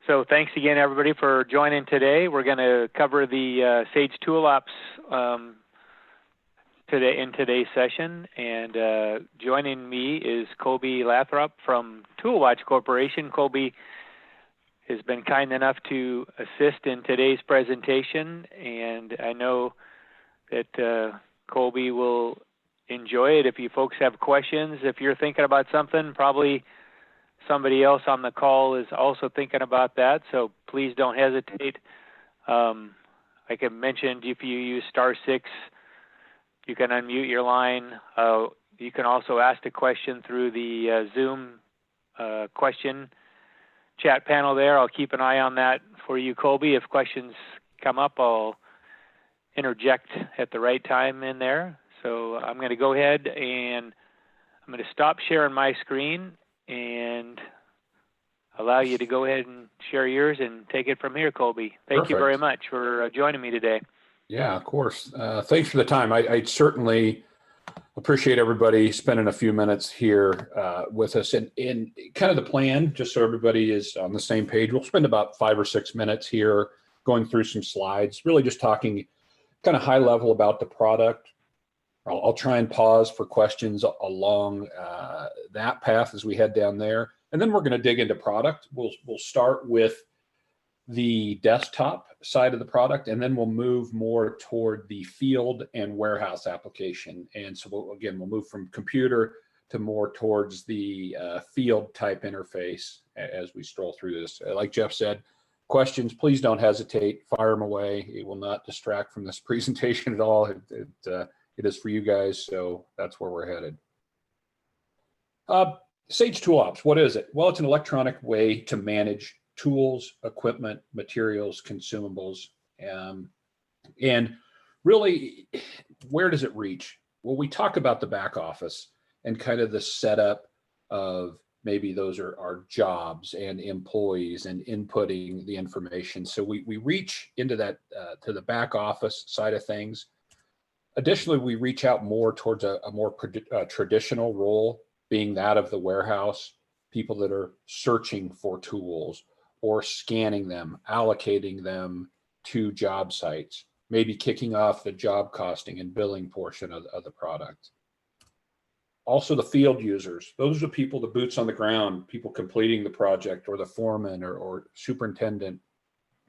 So thanks again, everybody, for joining today. We're going to cover the Sage ToolOps in today's session, and joining me is Colby Lathrop from ToolWatch Corporation. Colby has been kind enough to assist in today's presentation, and I know that Colby will enjoy it. If you folks have questions, if you're thinking about something, probably somebody else on the call is also thinking about that, so please don't hesitate. Like I mentioned, if you use *6, you can unmute your line. You can also ask a question through the Zoom question chat panel there. I'll keep an eye on that for you, Colby. If questions come up, I'll interject at the right time in there. So I'm going to go ahead and I'm going to stop sharing my screen and allow you to go ahead and share yours and take it from here, Colby. Thank you very much for joining me today. Yeah, of course. Thanks for the time. I certainly appreciate everybody spending a few minutes here with us. And kind of the plan, just so everybody is on the same page, we'll spend about 5 or 6 minutes here going through some slides, really just talking kind of high level about the product. I'll try and pause for questions along that path as we head down there. And then we're going to dig into product. We'll start with the desktop side of the product, and then we'll move more toward the field and warehouse application. And so we'll move from computer to more towards the field type interface as we stroll through this. Like Jeff said, questions, please don't hesitate, fire them away. It will not distract from this presentation at all. It is for you guys, so that's where we're headed. Sage ToolOps, what is it? Well, it's an electronic way to manage tools, equipment, materials, consumables, and really, where does it reach? Well, we talk about the back office and kind of the setup of maybe those are our jobs and employees and inputting the information. So we reach into that to the back office side of things. Additionally, we reach out more towards a more traditional role, being that of the warehouse, people that are searching for tools or scanning them, allocating them to job sites, maybe kicking off the job costing and billing portion of the product. Also the field users, those are people, the boots on the ground, people completing the project, or the foreman or superintendent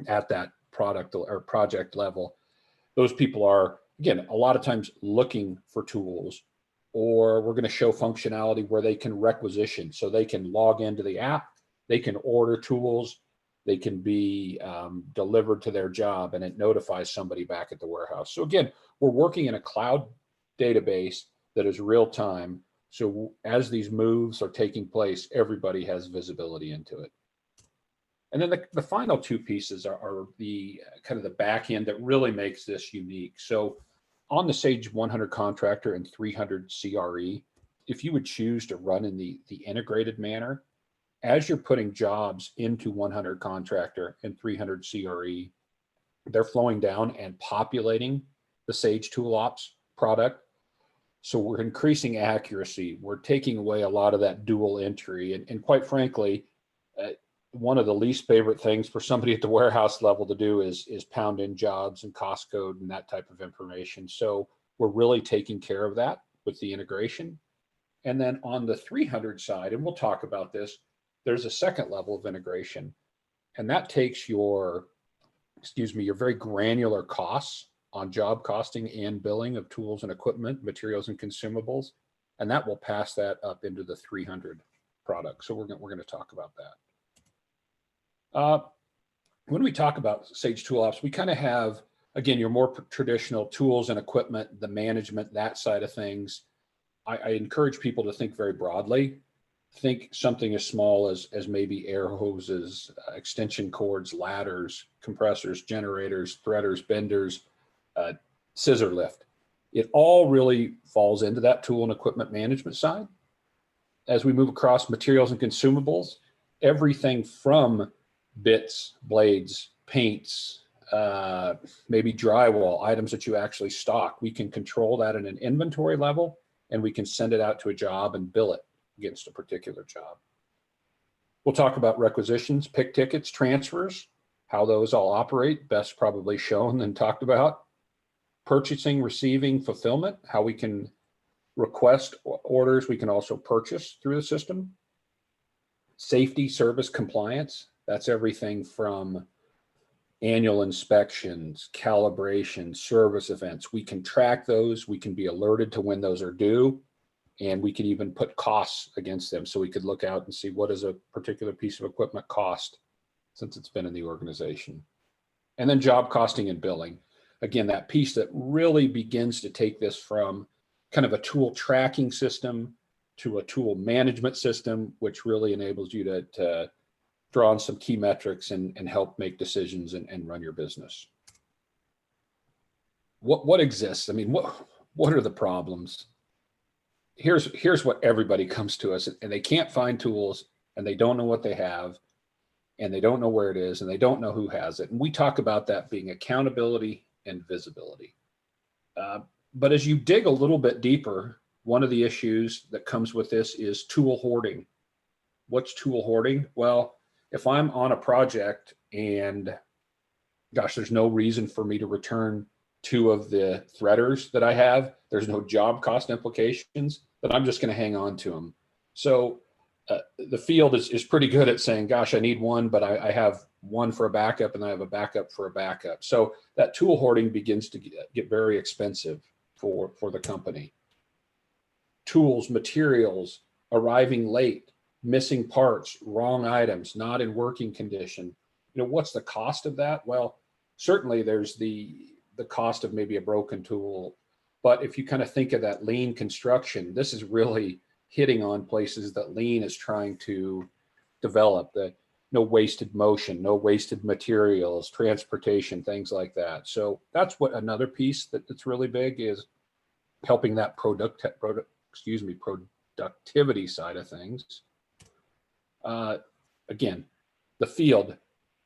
at that product or project level. Those people are, again, a lot of times looking for tools, or we're going to show functionality where they can requisition. So they can log into the app, they can order tools, they can be delivered to their job, and it notifies somebody back at the warehouse. So again, we're working in a cloud database that is real time. So as these moves are taking place, everybody has visibility into it. And then the final two pieces are the kind of the back end that really makes this unique. So on the Sage 100 Contractor and 300 CRE, if you would choose to run in the integrated manner, as you're putting jobs into 100 Contractor and 300 CRE, they're flowing down and populating the Sage ToolOps product. So we're increasing accuracy. We're taking away a lot of that dual entry. And quite frankly, one of the least favorite things for somebody at the warehouse level to do is pound in jobs and cost code and that type of information. So we're really taking care of that with the integration. And then on the 300 side, and we'll talk about this, there's a second level of integration. And that takes your very granular costs on job costing and billing of tools and equipment, materials and consumables, and that will pass that up into the 300 product. So we're going to talk about that. When we talk about Sage ToolOps, we kind of have, again, your more traditional tools and equipment, the management, that side of things. I encourage people to think very broadly. Think something as small as maybe air hoses, extension cords, ladders, compressors, generators, threaders, benders, scissor lift. It all really falls into that tool and equipment management side. As we move across materials and consumables, everything from bits, blades, paints, maybe drywall, items that you actually stock, we can control that at an inventory level, and we can send it out to a job and bill it against a particular job. We'll talk about requisitions, pick tickets, transfers, how those all operate, best probably shown and talked about. Purchasing, receiving, fulfillment, how we can request orders we can also purchase through the system. Safety, service, compliance, that's everything from annual inspections, calibration, service events. We can track those, we can be alerted to when those are due, and we can even put costs against them. So we could look out and see what does a particular piece of equipment cost since it's been in the organization. And then job costing and billing. Again, that piece that really begins to take this from kind of a tool tracking system to a tool management system, which really enables you to draw on some key metrics and help make decisions and run your business. What exists? I mean, what are the problems? Here's what everybody comes to us, and they can't find tools, and they don't know what they have, and they don't know where it is, and they don't know who has it. And we talk about that being accountability and visibility. But as you dig a little bit deeper, one of the issues that comes with this is tool hoarding. What's tool hoarding? Well, if I'm on a project and gosh, there's no reason for me to return 2 of the threaders that I have, there's no job cost implications, then I'm just going to hang on to them. So the field is pretty good at saying, gosh, I need 1, but I have 1 for a backup and I have a backup for a backup. So that tool hoarding begins to get very expensive for the company. Tools, materials, arriving late, missing parts, wrong items, not in working condition. You know, what's the cost of that? Well, certainly there's the cost of maybe a broken tool. But if you kind of think of that lean construction, this is really hitting on places that lean is trying to develop. The no wasted motion, no wasted materials, transportation, things like that. So that's what another piece that's really big is helping that productivity side of things. Again, the field,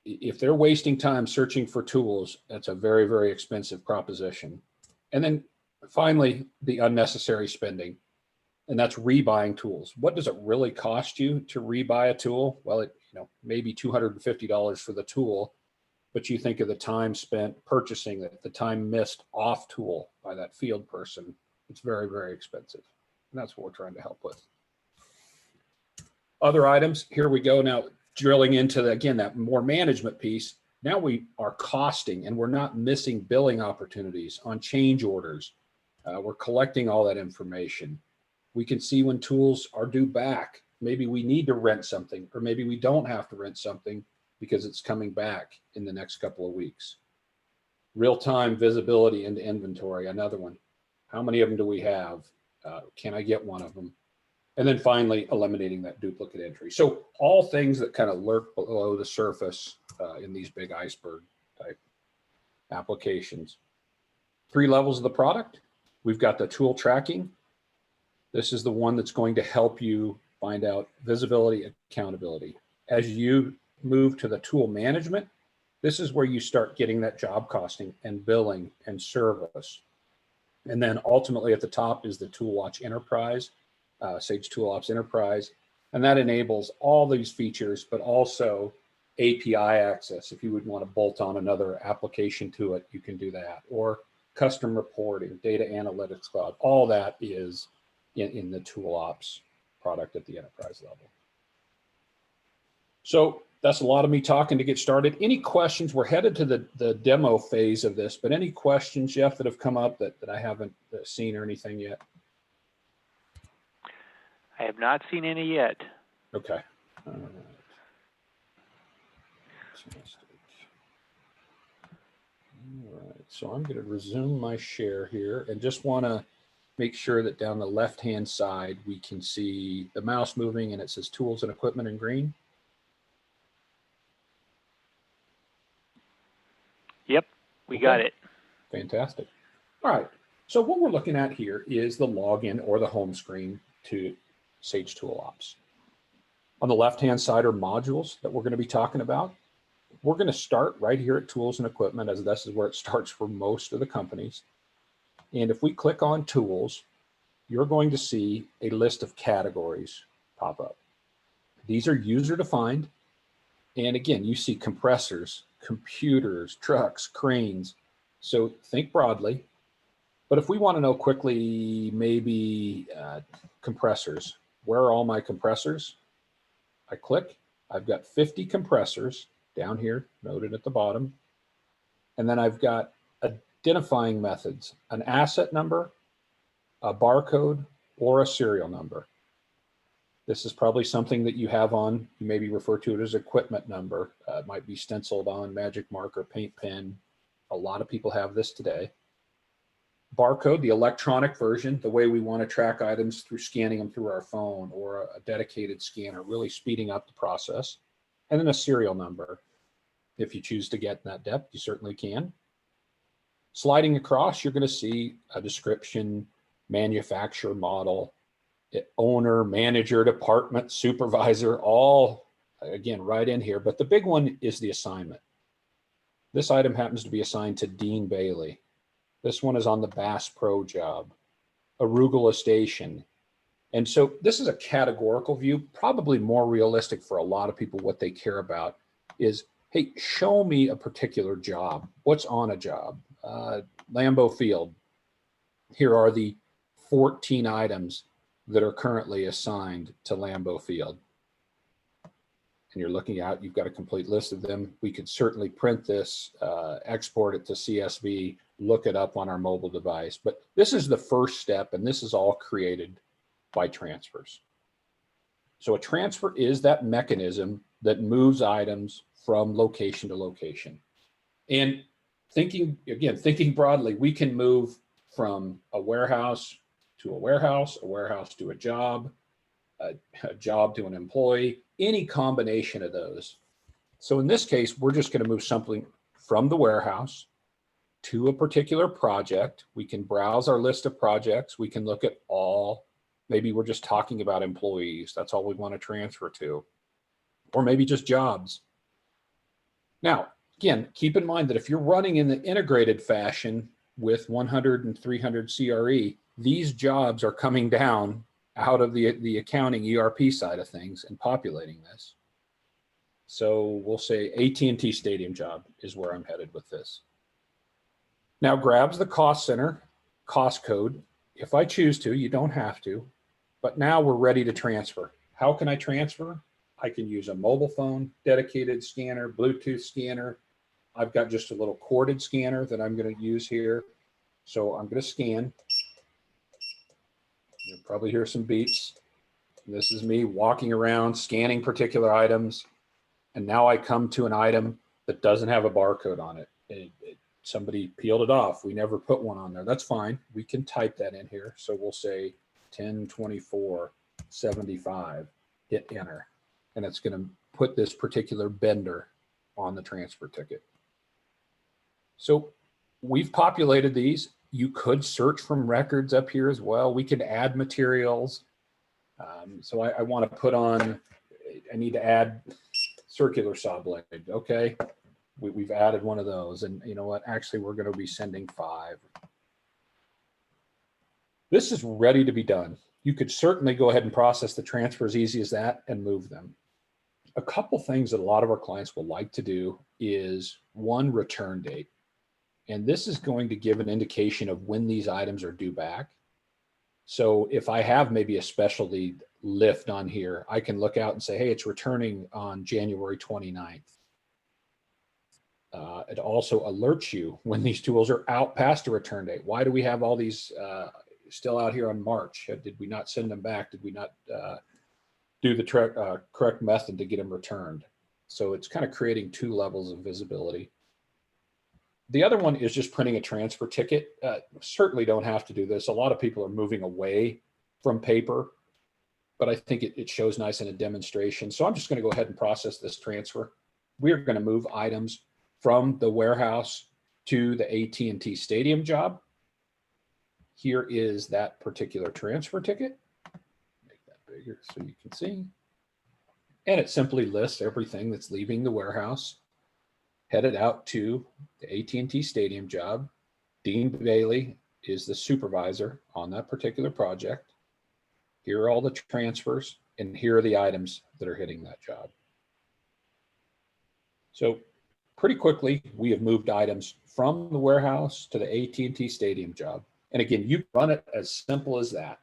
if they're wasting time searching for tools, that's a very, very expensive proposition. And then finally, the unnecessary spending, and that's rebuying tools. What does it really cost you to rebuy a tool? Well, it maybe $250 for the tool, but you think of the time spent purchasing it, the time missed off tool by that field person. It's very, very expensive. And that's what we're trying to help with. Other items, here we go now, drilling into, again, that more management piece. Now we are costing and we're not missing billing opportunities on change orders. We're collecting all that information. We can see when tools are due back. Maybe we need to rent something, or maybe we don't have to rent something because it's coming back in the next couple of weeks. Real-time visibility into inventory, another one. How many of them do we have? Can I get one of them? And then finally, eliminating that duplicate entry. So all things that kind of lurk below the surface in these big iceberg type applications. 3 levels of the product. We've got the tool tracking. This is the one that's going to help you find out visibility and accountability. As you move to the tool management, this is where you start getting that job costing and billing and service. And then ultimately at the top is the ToolWatch Enterprise, Sage ToolOps Enterprise. And that enables all these features, but also API access. If you would want to bolt on another application to it, you can do that. Or custom reporting, data analytics cloud, all that is in the ToolOps product at the enterprise level. So that's a lot of me talking to get started. Any questions? We're headed to the demo phase of this, but any questions, Jeff, that have come up that I haven't seen or anything yet? I have not seen any yet. Okay. All right. All right, so I'm going to resume my share here and just want to make sure that down the left-hand side, we can see the mouse moving and it says tools and equipment in green. Yep, we got it. Fantastic. All right, so what we're looking at here is the login or the home screen to Sage ToolOps. On the left-hand side are modules that we're going to be talking about. We're going to start right here at tools and equipment, as this is where it starts for most of the companies. And if we click on tools, you're going to see a list of categories. pop up. These are user defined. And again, you see compressors, computers, trucks, cranes. So think broadly. But if we want to know quickly, maybe compressors, where are all my compressors? I click, I've got 50 compressors down here, noted at the bottom. And then I've got identifying methods, an asset number, a barcode, or a serial number. This is probably something that you have on, you maybe refer to it as equipment number. It might be stenciled on, magic marker, paint pen. A lot of people have this today. Barcode, the electronic version, the way we want to track items through scanning them through our phone or a dedicated scanner, really speeding up the process. And then a serial number. If you choose to get in that depth, you certainly can. Sliding across, you're going to see a description, manufacturer, model, owner, manager, department, supervisor, all, again, right in here. But the big one is the assignment. This item happens to be assigned to Dean Bailey. This one is on the Bass Pro job, arugula station. And so this is a categorical view, probably more realistic for a lot of people. What they care about is, hey, show me a particular job. What's on a job? Lambeau Field. Here are the 14 items that are currently assigned to Lambeau Field. And you're looking out, you've got a complete list of them. We could certainly print this, export it to CSV, look it up on our mobile device. But this is the first step, and this is all created by transfers. So a transfer is that mechanism that moves items from location to location. And thinking broadly, we can move from a warehouse to a warehouse to a job to an employee, any combination of those. So in this case, we're just going to move something from the warehouse to a particular project. We can browse our list of projects. We can look at all. Maybe we're just talking about employees. That's all we want to transfer to. Or maybe just jobs. Now, again, keep in mind that if you're running in the integrated fashion with 100 and 300 CRE, these jobs are coming down out of the accounting ERP side of things and populating this. So we'll say AT&T Stadium job is where I'm headed with this. Now grabs the cost center, cost code. If I choose to, you don't have to, but now we're ready to transfer. How can I transfer? I can use a mobile phone, dedicated scanner, Bluetooth scanner. I've got just a little corded scanner that I'm going to use here. So I'm going to scan. You'll probably hear some beeps. This is me walking around, scanning particular items. And now I come to an item that doesn't have a barcode on it. Somebody peeled it off. We never put one on there. That's fine. We can type that in here. So we'll say 102475, hit enter. And it's going to put this particular bender on the transfer ticket. So we've populated these. You could search from records up here as well. We can add materials. So I want to put on, I need to add circular saw blade. Okay, we've added one of those. And you know what? Actually, we're going to be sending 5. This is ready to be done. You could certainly go ahead and process the transfer as easy as that and move them. A couple things that a lot of our clients will like to do is one, return date. And this is going to give an indication of when these items are due back. So if I have maybe a specialty lift on here, I can look out and say, hey, it's returning on January 29th. It also alerts you when these tools are out past a return date. Why do we have all these still out here on March? Did we not send them back? Did we not do the correct method to get them returned? So it's kind of creating 2 levels of visibility. The other one is just printing a transfer ticket. Certainly don't have to do this. A lot of people are moving away from paper, but I think it shows nice in a demonstration. So I'm just going to go ahead and process this transfer. We are going to move items from the warehouse to the AT&T Stadium job. Here is that particular transfer ticket. Make that bigger so you can see. And it simply lists everything that's leaving the warehouse, headed out to the AT&T Stadium job. Dean Bailey is the supervisor on that particular project. Here are all the transfers. And here are the items that are hitting that job. So pretty quickly, we have moved items from the warehouse to the AT&T Stadium job. And again, you run it as simple as that.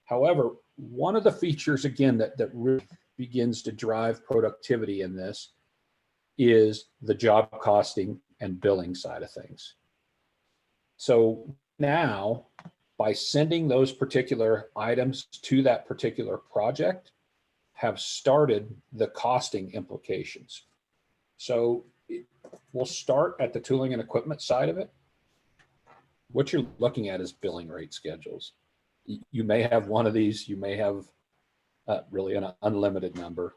However, one of the features, again, that really begins to drive productivity in this is the job costing and billing side of things. So now, by sending those particular items to that particular project, have started the costing implications. So we'll start at the tooling and equipment side of it. What you're looking at is billing rate schedules. You may have one of these, you may have really an unlimited number.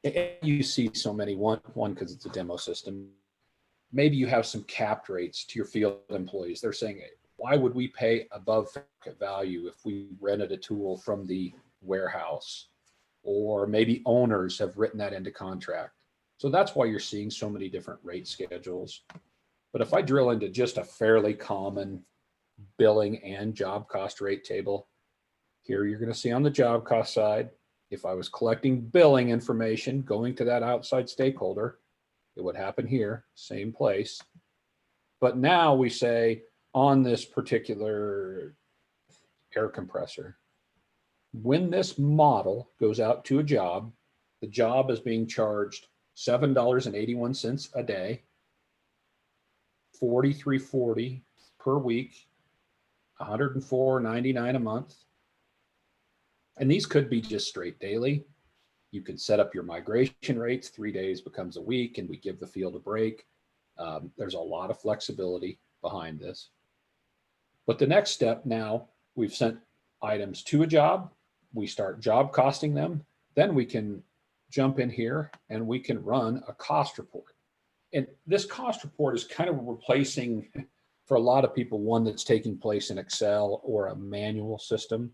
And you see so many, one because it's a demo system. Maybe you have some capped rates to your field employees. They're saying, why would we pay above market value if we rented a tool from the warehouse? Or maybe owners have written that into contract. So that's why you're seeing so many different rate schedules. But if I drill into just a fairly common billing and job cost rate table, here you're going to see on the job cost side, if I was collecting billing information, going to that outside stakeholder, it would happen here, same place. But now we say on this particular air compressor, when this model goes out to a job, the job is being charged $7.81 a day, $43.40 per week, $104.99 a month. And these could be just straight daily. You can set up your migration rates. 3 days becomes a week, and we give the field a break. There's a lot of flexibility behind this. But the next step now, we've sent items to a job. We start job costing them. Then we can jump in here and we can run a cost report. And this cost report is kind of replacing, for a lot of people, one that's taking place in Excel or a manual system.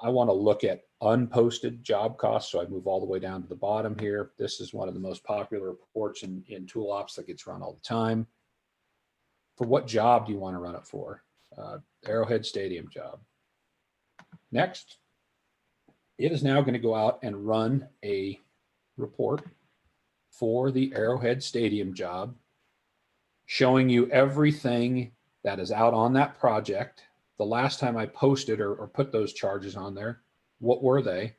I want to look at unposted job costs. So I move all the way down to the bottom here. This is one of the most popular reports in ToolOps that gets run all the time. For what job do you want to run it for? Arrowhead Stadium job. Next, it is now going to go out and run a report for the Arrowhead Stadium job, showing you everything that is out on that project. The last time I posted or put those charges on there, what were they?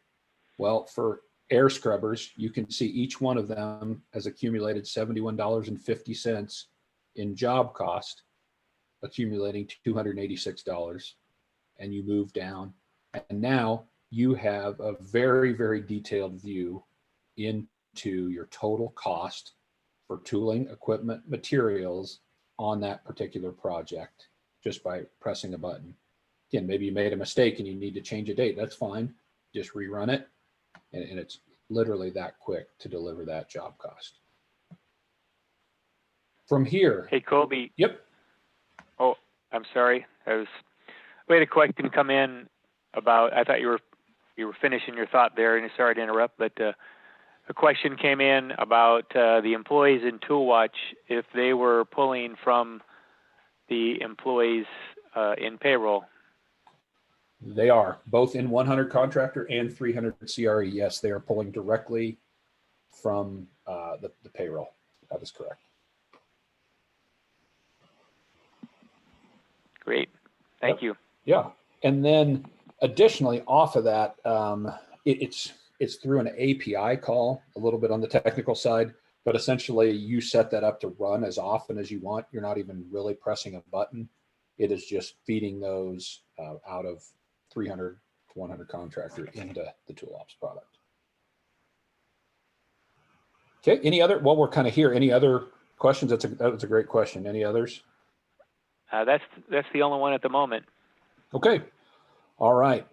Well, for air scrubbers, you can see each one of them has accumulated $71.50 in job cost, accumulating $286, and you move down. And now you have a very, very detailed view into your total cost for tooling, equipment, materials on that particular project, just by pressing a button. Again, maybe you made a mistake and you need to change a date. That's fine. Just rerun it. And it's literally that quick to deliver that job cost. From here. Hey, Colby. Yep. Oh, I'm sorry. We had a question come in about, I thought you were finishing your thought there, and sorry to interrupt, but a question came in about the employees in ToolWatch, if they were pulling from the employees in payroll. They are, both in 100 contractor and 300 CRE. Yes, they are pulling directly from the payroll. That is correct. Great. Thank you. Yeah. And then additionally, off of that, it's through an API call, a little bit on the technical side, but essentially you set that up to run as often as you want. You're not even really pressing a button. It is just feeding those out of 300 to 100 contractor into the ToolOps product. Okay, any other, while we're kind of here, any other questions? That's a great question. Any others? That's the only one at the moment. Okay, all right.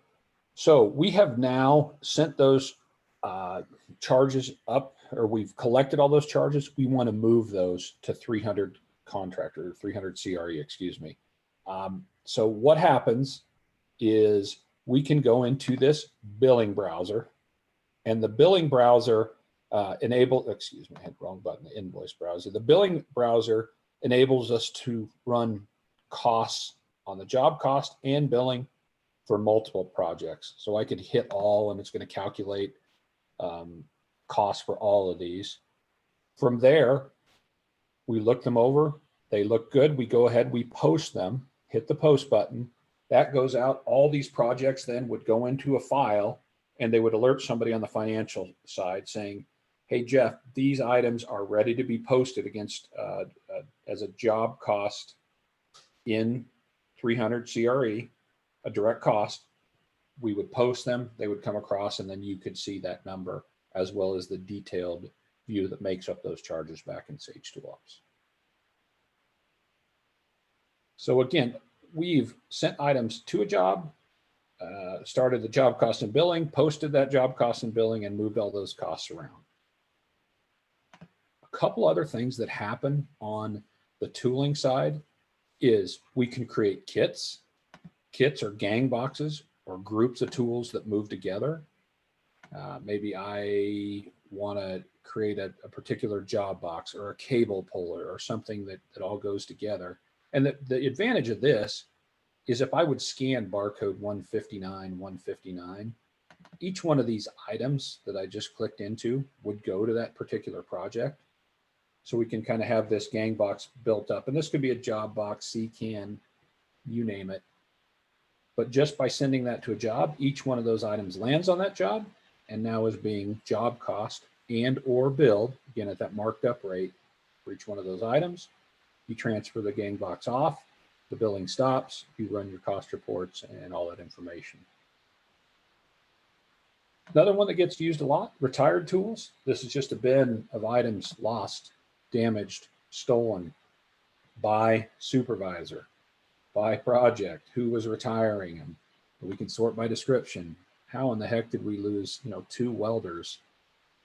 So we have now sent those charges up, or we've collected all those charges. We want to move those to 300 contractor, 300 CRE, excuse me. So what happens is we can go into this billing browser, and the billing browser excuse me, I had the wrong button, the invoice browser. The billing browser enables us to run costs on the job cost and billing for multiple projects. So I could hit all, and it's going to calculate costs for all of these. From there, we look them over. They look good. We go ahead, we post them, hit the post button. That goes out. All these projects then would go into a file, and they would alert somebody on the financial side saying, hey, Jeff, these items are ready to be posted against as a job cost in 300 CRE, a direct cost. We would post them, they would come across, and then you could see that number as well as the detailed view that makes up those charges back in Sage ToolOps. So again, we've sent items to a job, started the job cost and billing, posted that job cost and billing, and moved all those costs around. A couple other things that happen on the tooling side is we can create kits. Kits are gang boxes or groups of tools that move together. Maybe I want to create a particular job box or a cable puller or something that all goes together. And the advantage of this is if I would scan barcode 159, 159, each one of these items that I just clicked into would go to that particular project. So we can kind of have this gang box built up. And this could be a job box, CCAN, you name it. But just by sending that to a job, each one of those items lands on that job and now is being job cost and or billed, again, at that marked up rate for each one of those items. You transfer the gang box off, the billing stops, you run your cost reports and all that information. Another one that gets used a lot, retired tools. This is just a bin of items lost, damaged, stolen by supervisor, by project, who was retiring them. We can sort by description. How in the heck did we lose, 2 welders?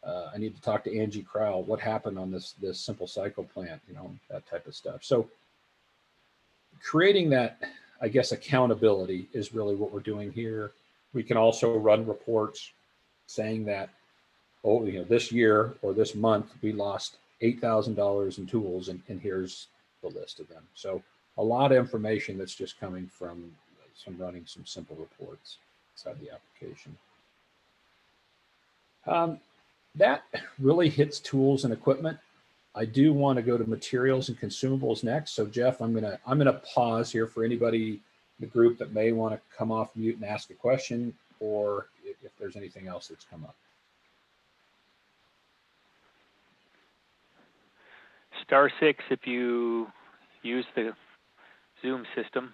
I need to talk to Angie Crowell. What happened on this simple cycle plant? That type of stuff. So creating that, I guess, accountability is really what we're doing here. We can also run reports saying that, this year or this month, we lost $8,000 in tools, and here's the list of them. So a lot of information that's just coming from running some simple reports inside the application. That really hits tools and equipment. I do want to go to materials and consumables next. So Jeff, I'm gonna pause here for anybody in the group that may want to come off mute and ask a question, or if there's anything else that's come up. *6 if you use the Zoom system.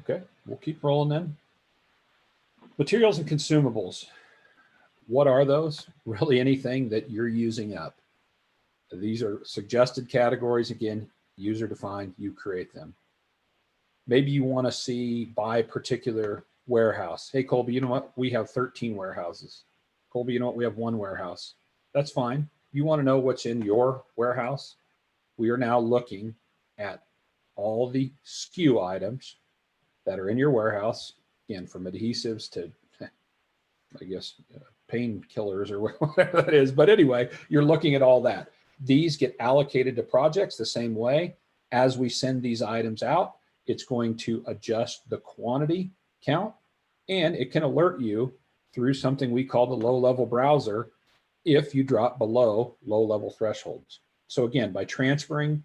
Okay, we'll keep rolling then. Materials and consumables. What are those? Really anything that you're using up. These are suggested categories. Again, user defined, you create them. Maybe you want to see by particular warehouse. Hey, Colby, you know what? We have 13 warehouses. Colby, you know what? We have 1 warehouse. That's fine. You want to know what's in your warehouse? We are now looking at all the SKU items that are in your warehouse, again, from adhesives to, I guess, painkillers or whatever that is. But anyway, you're looking at all that. These get allocated to projects the same way. As we send these items out, it's going to adjust the quantity count, and it can alert you through something we call the low-level browser if you drop below low-level thresholds. So again, by transferring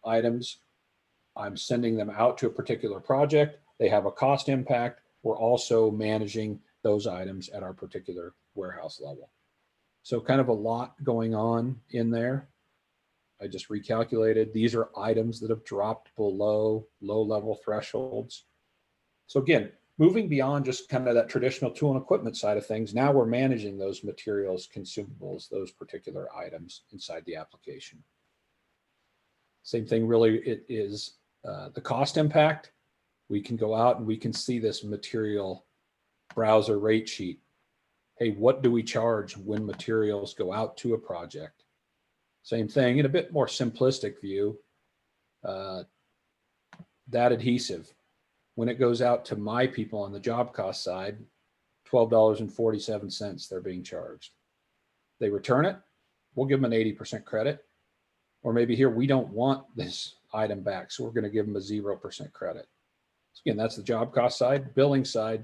items, I'm sending them out to a particular project. They have a cost impact. We're also managing those items at our particular warehouse level. So kind of a lot going on in there. I just recalculated. These are items that have dropped below low-level thresholds. So again, moving beyond just kind of that traditional tool and equipment side of things, now we're managing those materials, consumables, those particular items inside the application. Same thing really, it is the cost impact. We can go out and we can see this material browser rate sheet. Hey, what do we charge when materials go out to a project? Same thing in a bit more simplistic view. That adhesive, when it goes out to my people on the job cost side, $12.47 they're being charged. They return it, we'll give them an 80% credit. Or maybe here, we don't want this item back, so we're going to give them a 0% credit. Again, that's the job cost side. Billing side,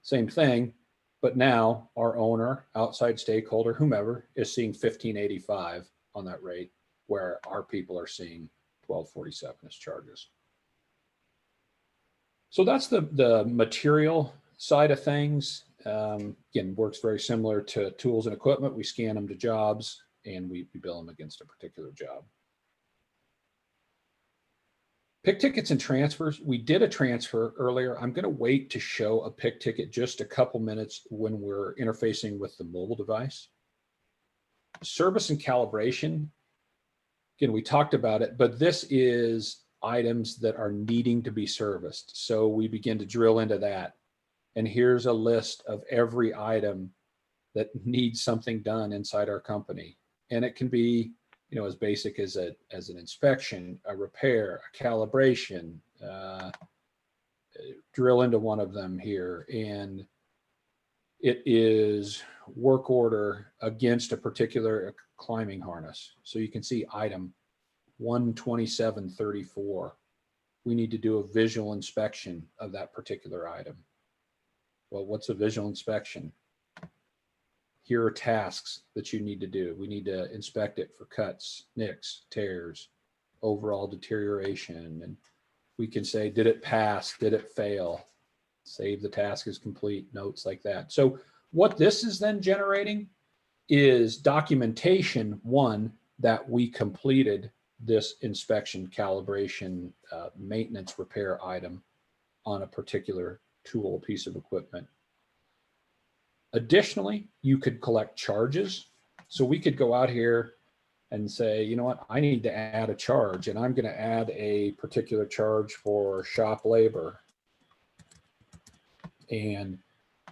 same thing. But now our owner, outside stakeholder, whomever, is seeing 1585 on that rate, where our people are seeing 1247 as charges. So that's the material side of things. Again, works very similar to tools and equipment. We scan them to jobs and we bill them against a particular job. Pick tickets and transfers. We did a transfer earlier. I'm going to wait to show a pick ticket just a couple minutes when we're interfacing with the mobile device. Service and calibration. Again, we talked about it, but this is items that are needing to be serviced. So we begin to drill into that. And here's a list of every item that needs something done inside our company. And it can be, you know, as basic as an inspection, a repair, a calibration. Drill into one of them here, and it is work order against a particular climbing harness. So you can see item 12734. We need to do a visual inspection of that particular item. Well, what's a visual inspection? Here are tasks that you need to do. We need to inspect it for cuts, nicks, tears, overall deterioration. And we can say, did it pass? Did it fail? Save the task as complete, notes like that. So what this is then generating is documentation, one, that we completed this inspection, calibration, maintenance, repair item on a particular tool, piece of equipment. Additionally, you could collect charges. So we could go out here and say, you know what, I need to add a charge, and I'm going to add a particular charge for shop labor. And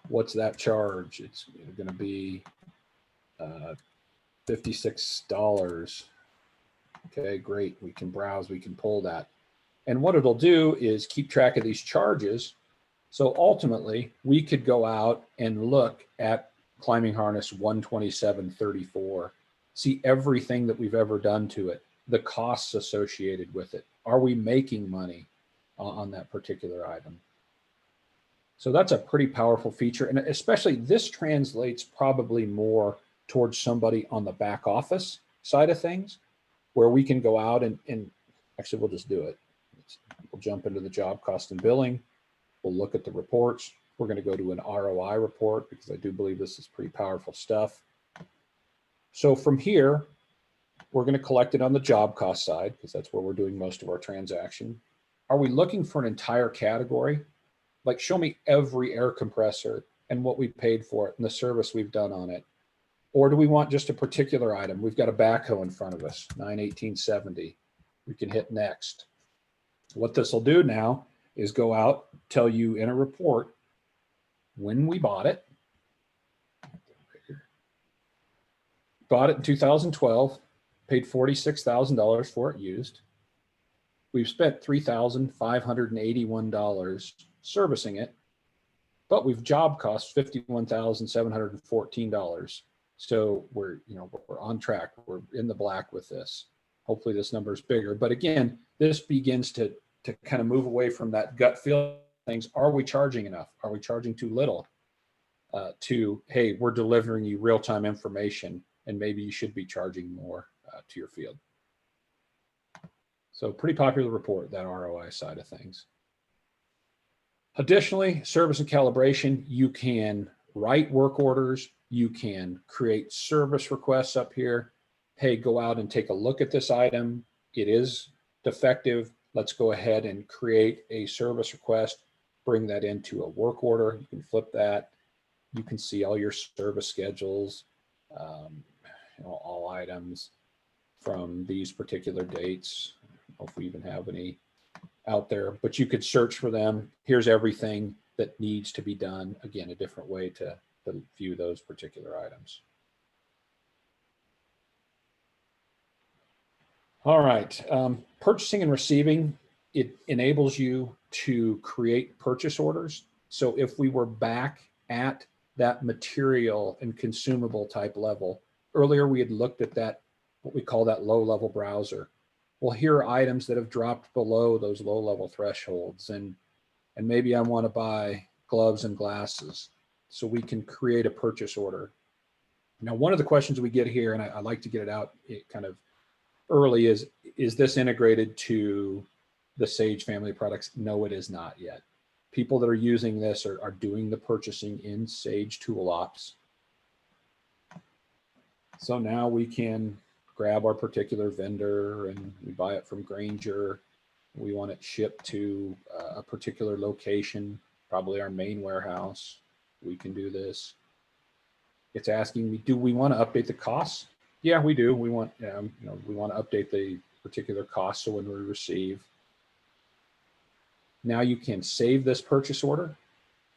what's that charge? It's going to be $56. Okay, great. We can browse, we can pull that. And what it'll do is keep track of these charges. So ultimately, we could go out and look at climbing harness 12734, see everything that we've ever done to it, the costs associated with it. Are we making money on that particular item? So that's a pretty powerful feature. And especially this translates probably more towards somebody on the back office side of things, where we can go out and actually we'll just do it. We'll jump into the job cost and billing. We'll look at the reports. We're going to go to an ROI report because I do believe this is pretty powerful stuff. So from here, we're going to collect it on the job cost side because that's where we're doing most of our transaction. Are we looking for an entire category? Like, show me every air compressor and what we paid for it and the service we've done on it. Or do we want just a particular item? We've got a backhoe in front of us, 91870. We can hit next. What this will do now is go out, tell you in a report when we bought it. Bought it in 2012, paid $46,000 for it used. We've spent $3,581 servicing it, but we've job cost $51,714. So we're on track. We're in the black with this. Hopefully this number is bigger. But again, this begins to kind of move away from that gut feel things. Are we charging enough? Are we charging too little? To, hey, we're delivering you real-time information and maybe you should be charging more to your field. So pretty popular report, that ROI side of things. Additionally, service and calibration, you can write work orders. You can create service requests up here. Hey, go out and take a look at this item. It is defective. Let's go ahead and create a service request, bring that into a work order. You can flip that. You can see all your service schedules, all items from these particular dates. I don't know if we even have any out there, but you could search for them. Here's everything that needs to be done. Again, a different way to view those particular items. All right, purchasing and receiving, it enables you to create purchase orders. So if we were back at that material and consumable type level, earlier we had looked at that, what we call that low level browser. Well, here are items that have dropped below those low level thresholds. And and maybe I want to buy gloves and glasses. So we can create a purchase order. Now, one of the questions we get here, and I like to get it out kind of early, is this integrated to the Sage family of products? No, it is not yet. People that are using this are doing the purchasing in Sage ToolOps. So now we can grab our particular vendor and we buy it from Grainger. We want it shipped to a particular location, probably our main warehouse. We can do this. It's asking me, do we want to update the costs? Yeah, we do. We want, we want to update the particular cost. So when we receive, now you can save this purchase order,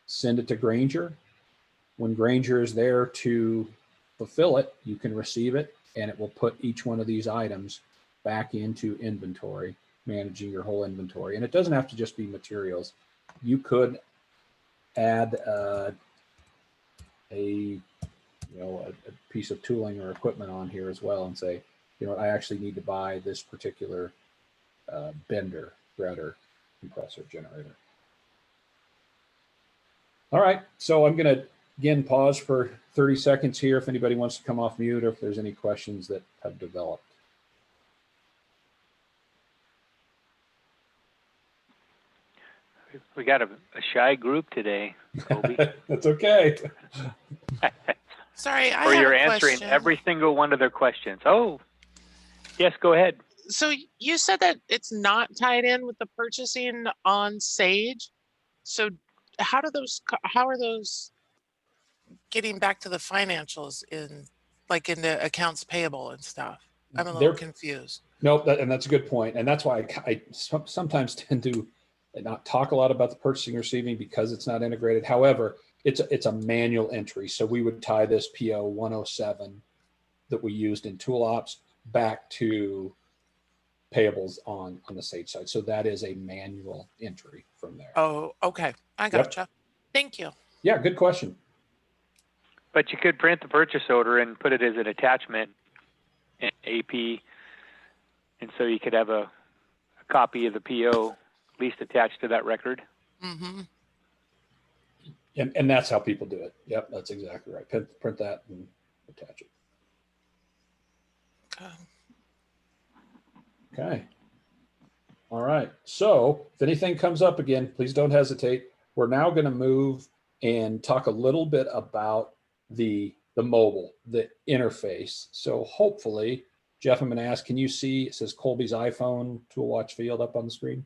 send it to Grainger. When Grainger is there to fulfill it, you can receive it, and it will put each one of these items back into inventory, managing your whole inventory. And it doesn't have to just be materials. You could add a piece of tooling or equipment on here as well and say, I actually need to buy this particular bender, router, compressor, generator. All right, so I'm going to again pause for 30 seconds here if anybody wants to come off mute or if there's any questions that have developed. We got a shy group today, Colby. That's okay. Sorry, I Or have you're a answering question. every single one of their questions. Oh, yes, go ahead. So you said that it's not tied in with the purchasing on Sage. So how are those getting back to the financials in the accounts payable and stuff? I'm a little confused. Nope, and that's a good point. And that's why I sometimes tend to not talk a lot about the purchasing receiving because it's not integrated. However, it's a manual entry. So we would tie this PO 107 that we used in ToolOps back to payables on the Sage side. So that is a manual entry from there. Oh, okay. I gotcha. Yep. Thank you. Yeah, good question. But you could print the purchase order and put it as an attachment in AP. And so you could have a copy of the PO at least attached to that record. Mm-hmm. And that's how people do it. Yep, that's exactly right. Print that and attach it. Okay. All right. So if anything comes up again, please don't hesitate. We're now going to move and talk a little bit about the mobile, the interface. So hopefully, Jeff, I'm going to ask, can you see, it says Colby's iPhone tool watch field up on the screen?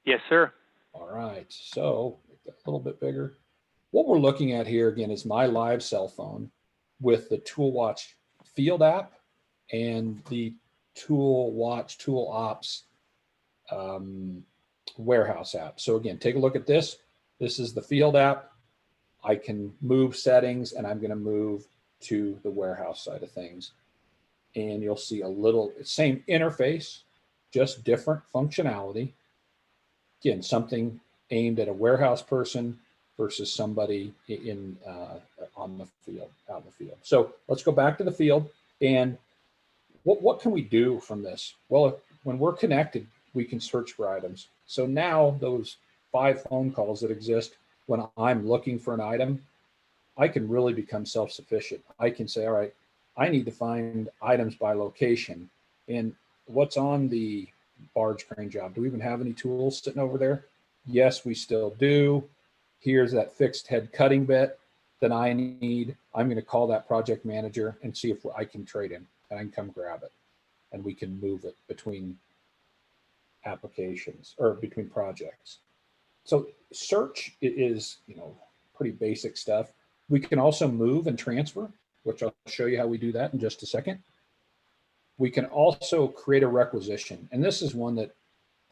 Yes, sir. All right. So make that a little bit bigger. What we're looking at here again is my live cell phone with the ToolWatch field app and the ToolOps warehouse app. So again, take a look at this. This is the field app. I can move settings and I'm going to move to the warehouse side of things. And you'll see a little same interface, just different functionality. Again, something aimed at a warehouse person versus somebody in on the field, out in the field. So let's go back to the field. And what can we do from this? Well, when we're connected, we can search for items. So now those 5 phone calls that exist when I'm looking for an item, I can really become self-sufficient. I can say, all right, I need to find items by location. And what's on the barge crane job? Do we even have any tools sitting over there? Yes, we still do. Here's that fixed head cutting bit that I need. I'm going to call that project manager and see if I can trade him and I can come grab it and we can move it between applications or between projects. So search is, pretty basic stuff. We can also move and transfer, which I'll show you how we do that in just a second. We can also create a requisition. And this is one that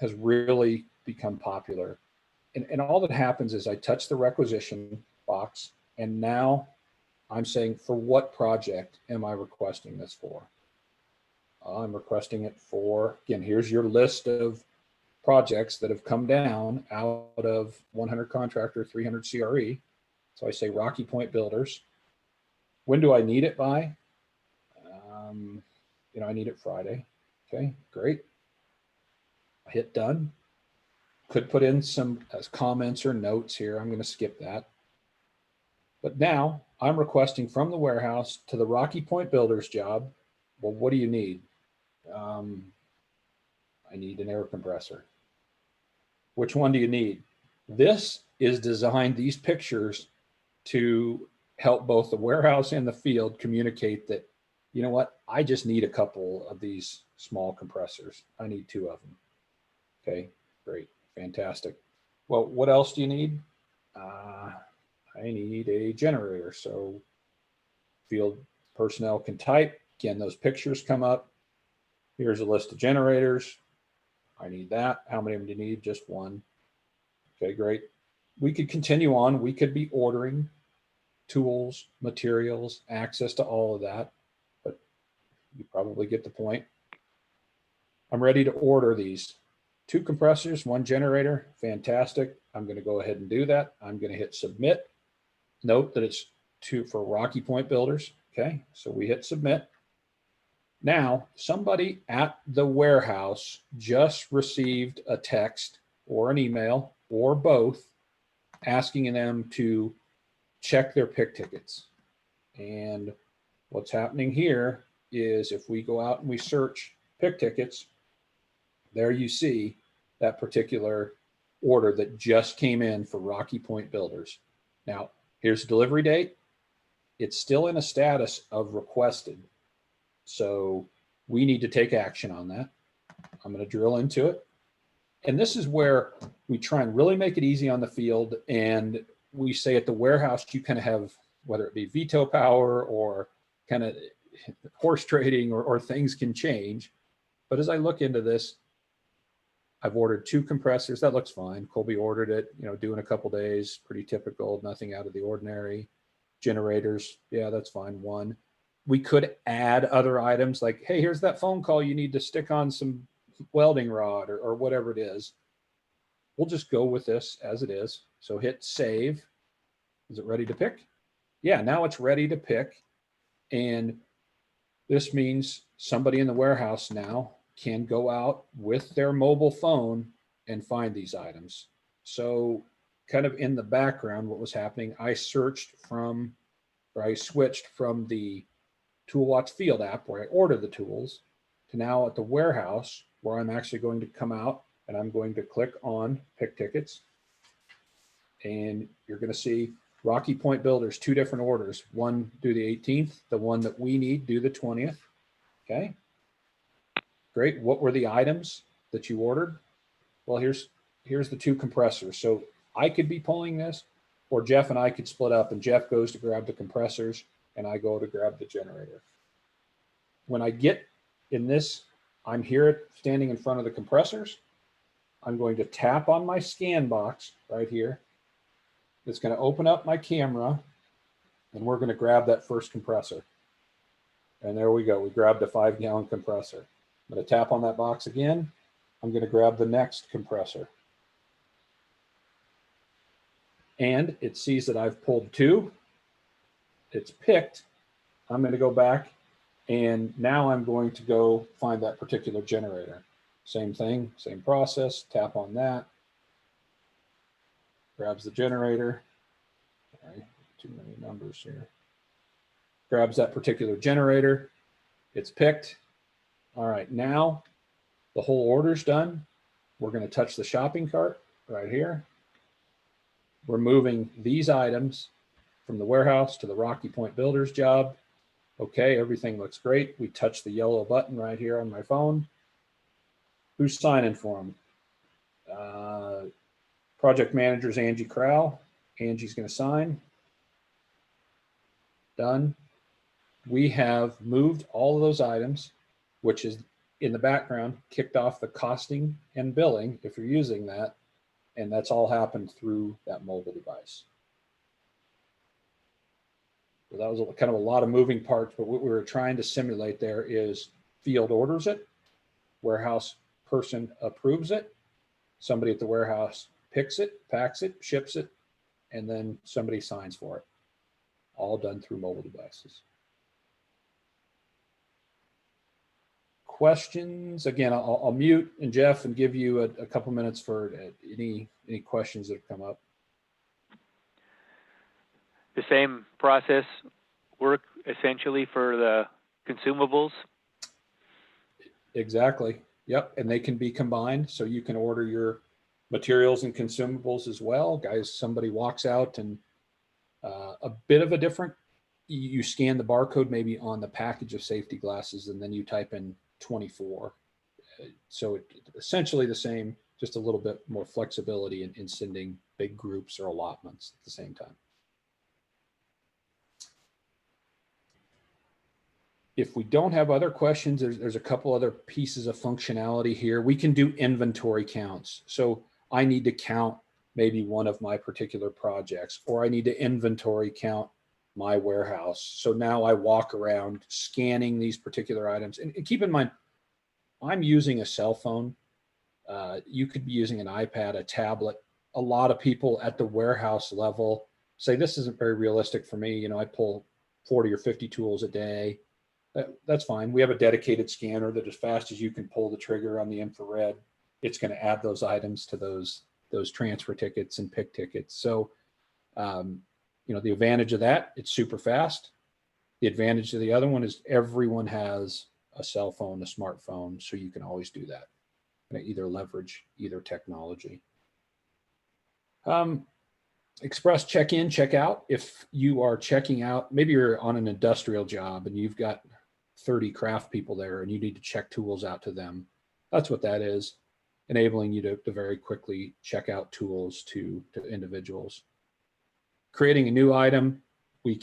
has really become popular. And all that happens is I touch the requisition box, and now I'm saying, for what project am I requesting this for? I'm requesting it for, again, here's your list of projects that have come down out of 100 contractor, 300 CRE. So I say Rocky Point Builders. When do I need it by? I need it Friday. Okay, great. I hit done. Could put in some comments or notes here. I'm going to skip that. But now I'm requesting from the warehouse to the Rocky Point Builders job. Well, what do you need? I need an air compressor. Which one do you need? This is designed, these pictures, to help both the warehouse and the field communicate that, you know what, I just need a couple of these small compressors. I need 2 of them. Okay, great, fantastic. Well, what else do you need? I need a generator. So field personnel can type. Again, those pictures come up. Here's a list of generators. I need that. How many of them do you need? Just 1. Okay, great. We could continue on. We could be ordering tools, materials, access to all of that, but you probably get the point. I'm ready to order these 2 compressors, 1 generator. Fantastic. I'm going to go ahead and do that. I'm going to hit submit. Note that it's for Rocky Point Builders. Okay, so we hit submit. Now, somebody at the warehouse just received a text or an email or both asking them to check their pick tickets. And what's happening here is if we go out and we search pick tickets, there you see that particular order that just came in for Rocky Point Builders. Now, here's the delivery date. It's still in a status of requested. So we need to take action on that. I'm going to drill into it. And this is where we try and really make it easy on the field. And we say at the warehouse, you kind of have, whether it be veto power or kind of horse trading or things can change. But as I look into this, I've ordered 2 compressors. That looks fine. Colby ordered it, due in a couple days, pretty typical, nothing out of the ordinary. Generators, yeah, that's fine. 1. We could add other items like, hey, here's that phone call you need to stick on some welding rod or whatever it is. We'll just go with this as it is. So hit save. Is it ready to pick? Yeah, now it's ready to pick. And this means somebody in the warehouse now can go out with their mobile phone and find these items. So kind of in the background, what was happening, I switched from the ToolOps field app where I order the tools to now at the warehouse where I'm actually going to come out and I'm going to click on pick tickets. And you're going to see Rocky Point Builders, 2 different orders, one due the 18th, the one that we need due the 20th. Okay. Great. What were the items that you ordered? Well, here's the 2 compressors. So I could be pulling this, or Jeff and I could split up, and Jeff goes to grab the compressors and I go to grab the generator. When I get in this, I'm here standing in front of the compressors. I'm going to tap on my scan box right here. It's going to open up my camera, and we're going to grab that first compressor. And there we go. We grabbed a 5-gallon compressor. I'm going to tap on that box again. I'm going to grab the next compressor. And it sees that I've pulled 2. It's picked. I'm going to go back, and now I'm going to go find that particular generator. Same thing, same process. Tap on that. Grabs the generator. All right, too many numbers here. Grabs that particular generator. It's picked. All right, now the whole order's done. We're going to touch the shopping cart right here. We're moving these items from the warehouse to the Rocky Point Builders job. Okay, everything looks great. We touch the yellow button right here on my phone. Who's signing for them? Project manager's Angie Crowell. Angie's going to sign. Done. We have moved all of those items, which is in the background, kicked off the costing and billing if you're using that. And that's all happened through that mobile device. So that was kind of a lot of moving parts, but what we were trying to simulate there is field orders it, warehouse person approves it, somebody at the warehouse picks it, packs it, ships it, and then somebody signs for it. All done through mobile devices. questions? Again, I'll mute and Jeff and give you a couple minutes for any questions that have come up. The same process work essentially for the consumables? Exactly. Yep. And they can be combined. So you can order your materials and consumables as well. Guys, somebody walks out and a bit of a different, you scan the barcode maybe on the package of safety glasses, and then you type in 24. So essentially the same, just a little bit more flexibility in sending big groups or allotments at the same time. If we don't have other questions, there's a couple other pieces of functionality here. We can do inventory counts. So I need to count maybe one of my particular projects, or I need to inventory count my warehouse. So now I walk around scanning these particular items. And keep in mind, I'm using a cell phone. You could be using an iPad, a tablet. A lot of people at the warehouse level say, this isn't very realistic for me. You know, I pull 40 or 50 tools a day. That's fine. We have a dedicated scanner that as fast as you can pull the trigger on the infrared, it's going to add those items to those transfer tickets and pick tickets. So, you know, the advantage of that, it's super fast. The advantage of the other one is everyone has a cell phone, a smartphone, so you can always do that. Either leverage either technology. Express check-in, check-out. If you are checking out, maybe you're on an industrial job and you've got 30 craft people there and you need to check tools out to them. That's what that is, enabling you to very quickly check out tools to individuals. Creating a new item, we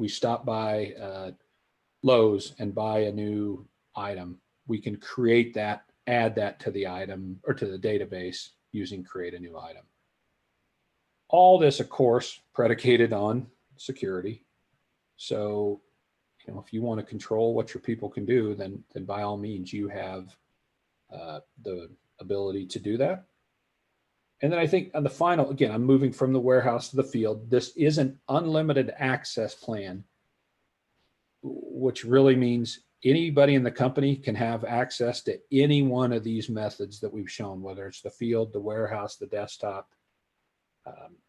stop by Lowe's and buy a new item. We can create that, add that to the item or to the database using create a new item. All this, of course, predicated on security. So, you know, if you want to control what your people can do, then by all means, you have the ability to do that. And then I think on the final, again, I'm moving from the warehouse to the field. This is an unlimited access plan, which really means anybody in the company can have access to any one of these methods that we've shown, whether it's the field, the warehouse, the desktop.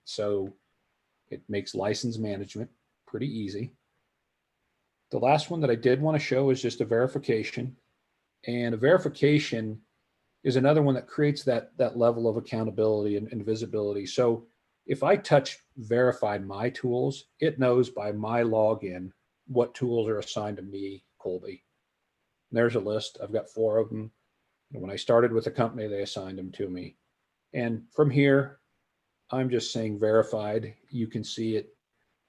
So it makes license management pretty easy. The last one that I did want to show is just a verification. And a verification is another one that creates that level of accountability and visibility. So if I touch verified my tools, it knows by my login what tools are assigned to me, Colby. And there's a list. I've got 4 of them. And when I started with the company, they assigned them to me. And from here, I'm just saying verified. You can see it,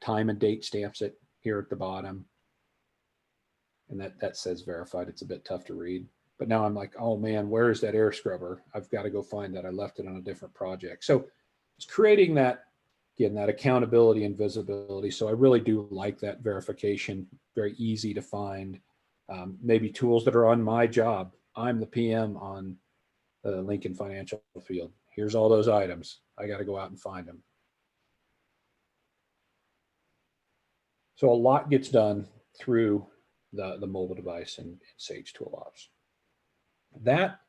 time and date stamps it here at the bottom. And that says verified. It's a bit tough to read. But now I'm like, oh man, where is that air scrubber? I've got to go find that. I left it on a different project. So it's creating that, again, that accountability and visibility. So I really do like that verification. Very easy to find. Maybe tools that are on my job. I'm the PM on the Lincoln Financial field. Here's all those items. I got to go out and find them. So a lot gets done through the mobile device in Sage ToolOps. That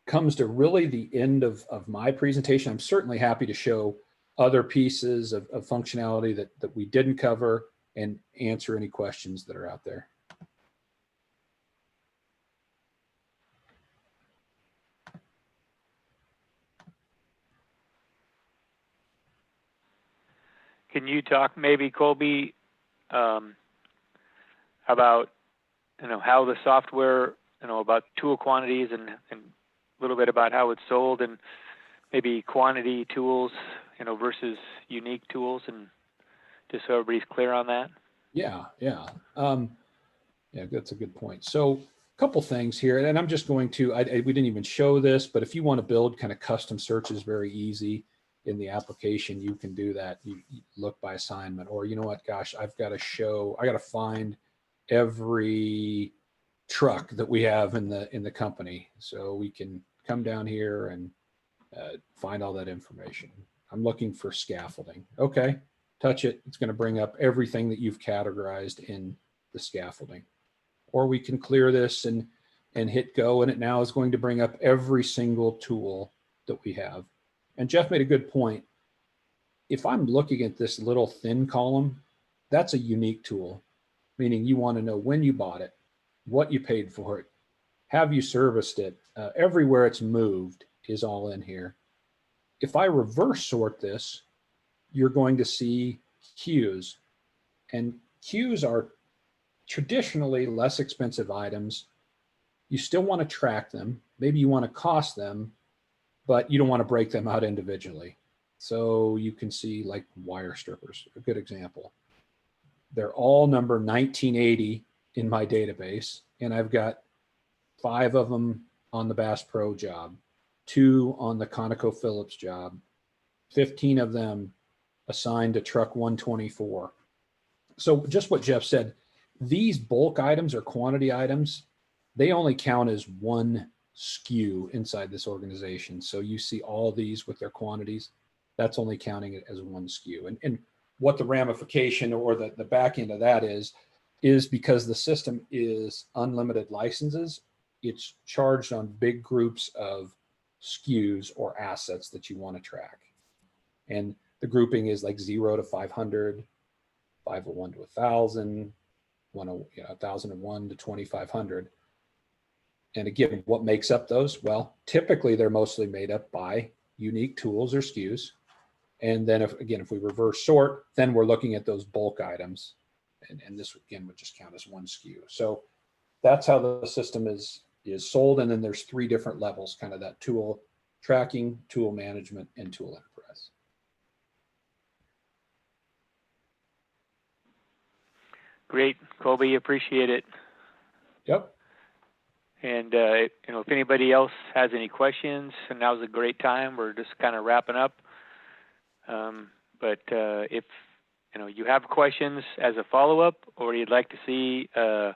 comes to really the end of my presentation. I'm certainly happy to show other pieces of functionality that we didn't cover and answer any questions that are out there. Can you talk maybe, Colby, about, you know, how the software, you know, about tool quantities and a little bit about how it's sold, and maybe quantity tools, you know, versus unique tools, and just so everybody's clear on that? Yeah, that's a good point. So a couple things here, and I'm just going to, we didn't even show this, but if you want to build kind of custom searches, very easy in the application, you can do that. You look by assignment, or you know what, gosh, I got to find every truck that we have in the company. So we can come down here and find all that information. I'm looking for scaffolding. Okay, touch it. It's going to bring up everything that you've categorized in the scaffolding. Or we can clear this and and hit go, and it now is going to bring up every single tool that we have. And Jeff made a good point. If I'm looking at this little thin column, that's a unique tool, meaning you want to know when you bought it, what you paid for it, have you serviced it, everywhere it's moved is all in here. If I reverse sort this, you're going to see queues, and queues are traditionally less expensive items. You still want to track them. Maybe you want to cost them, but you don't want to break them out individually. So you can see like wire strippers, a good example. They're all number 1980 in my database, and I've got 5 of them on the Bass Pro job, 2 on the ConocoPhillips job, 15 of them assigned to truck 124. So just what Jeff said, these bulk items or quantity items, they only count as one SKU inside this organization. So you see all these with their quantities, that's only counting it as one SKU. And what the ramification or the back end of that is because the system is unlimited licenses, it's charged on big groups of SKUs or assets that you want to track. And the grouping is like 0 to 500, 501 to 1,000, 1,001 to 2,500. And again, what makes up those? Well, typically they're mostly made up by unique tools or SKUs. And then if we reverse sort, then we're looking at those bulk items. And this again would just count as one SKU. So that's how the system is sold. And then there's 3 different levels, kind of that tool tracking, tool management, and tool enterprise. Great, Colby, appreciate it. Yep. And if anybody else has any questions, and now's a great time. We're just kind of wrapping up. But if you have questions as a follow-up, or you'd like to see a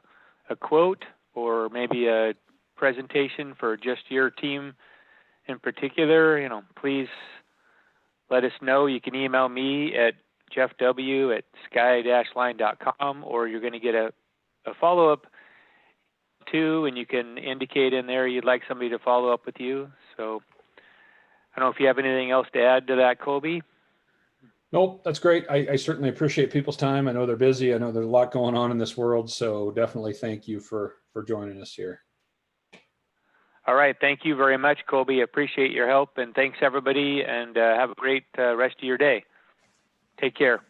quote or maybe a presentation for just your team in particular, please let us know. You can email me at jeffw@sky-line.com, or you're going to get a follow-up too, and you can indicate in there you'd like somebody to follow up with you. So I don't know if you have anything else to add to that, Colby. Nope, that's great. I certainly appreciate people's time. I know they're busy. I know there's a lot going on in this world. So definitely thank you for joining us here. All right. Thank you very much, Colby. Appreciate your help. And thanks, everybody. And have a great rest of your day. Take care.